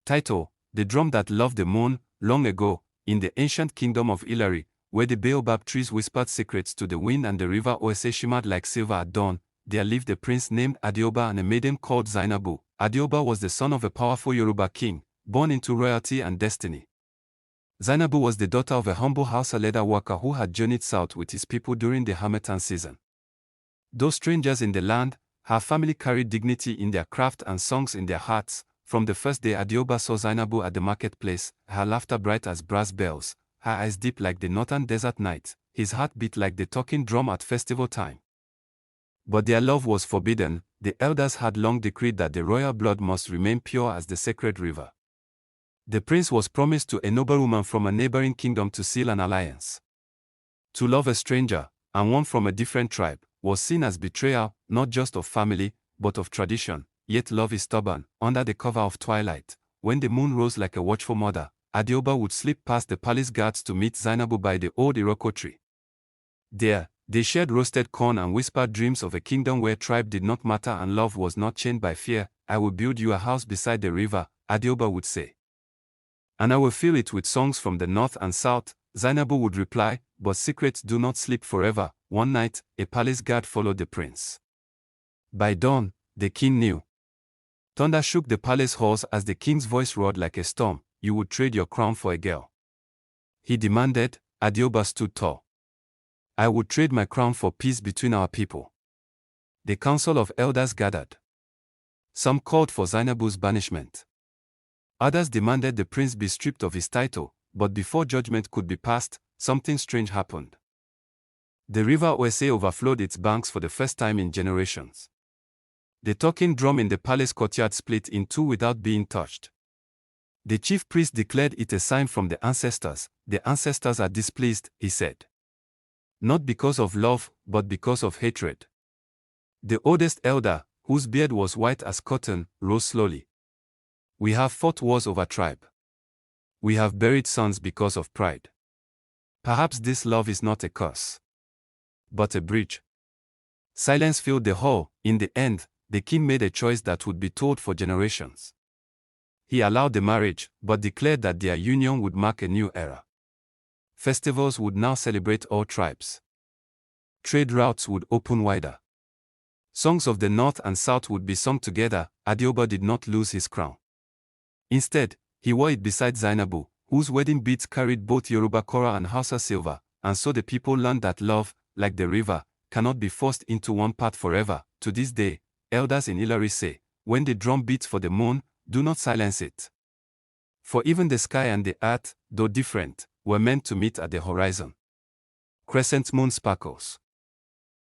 Title: The Drum That Loved the Moon. Long ago, in the ancient kingdom of Ilari, where the baobab trees whispered secrets to the wind and the river Oise shimmered like silver at dawn, there lived a prince named Adeoba and a maiden called Zainabu. Adeoba was the son of a powerful Yoruba king, born into royalty and destiny. Zainabu was the daughter of a humble Hausa leather worker who had journeyed south with his people during the Harmattan season. Though strangers in the land, her family carried dignity in their craft and songs in their hearts. From the first day Adeoba saw Zainabu at the marketplace, her laughter bright as brass bells, her eyes deep like the northern desert night, his heart beat like the talking drum at festival time. But their love was forbidden. The elders had long decreed that the royal blood must remain pure as the sacred river. The prince was promised to a noblewoman from a neighboring kingdom to seal an alliance. To love a stranger, and one from a different tribe, was seen as betrayal, not just of family, but of tradition. Yet love is stubborn. Under the cover of twilight, when the moon rose like a watchful mother, Adeoba would slip past the palace guards to meet Zainabu by the old Iroko tree. There, they shared roasted corn and whispered dreams of a kingdom where tribe did not matter and love was not chained by fear. "I will build you a house beside the river," Adeoba would say. "And I will fill it with songs from the north and south," Zainabu would reply. But secrets do not sleep forever. One night, a palace guard followed the prince. By dawn, the king knew. Thunder shook the palace halls as the king's voice roared like a storm. "You would trade your crown for a girl?" he demanded. Adeoba stood tall. "I would trade my crown for peace between our people." The council of elders gathered. Some called for Zainabu's banishment. Others demanded the prince be stripped of his title, but before judgment could be passed, something strange happened. The river Oise overflowed its banks for the first time in generations. The talking drum in the palace courtyard split in two without being touched. The chief priest declared it a sign from the ancestors. "The ancestors are displeased," he said. "Not because of love, but because of hatred." The oldest elder, whose beard was white as cotton, rose slowly. "We have fought wars over tribe. We have buried sons because of pride. Perhaps this love is not a curse, but a bridge." Silence filled the hall. In the end, the king made a choice that would be told for generations. He allowed the marriage, but declared that their union would mark a new era. Festivals would now celebrate all tribes. Trade routes would open wider. Songs of the north and south would be sung together. Adeoba did not lose his crown. Instead, he wore it beside Zainabu, whose wedding beads carried both Yoruba coral and Hausa silver, and so the people learned that love, like the river, cannot be forced into one path forever. To this day, elders in Ilari say, "When the drum beats for the moon, do not silence it. For even the sky and the earth, though different, were meant to meet at the horizon." Crescent moon sparkles.